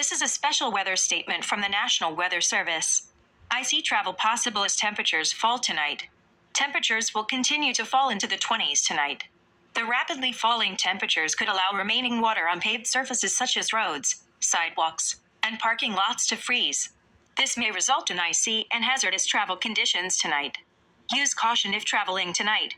This is a special weather statement from the National Weather Service. Icy travel possible as temperatures fall tonight. Temperatures will continue to fall into the 20s tonight. The rapidly falling temperatures could allow remaining water on paved surfaces such as roads, sidewalks, and parking lots to freeze. This may result in icy and hazardous travel conditions tonight. Use caution if traveling tonight.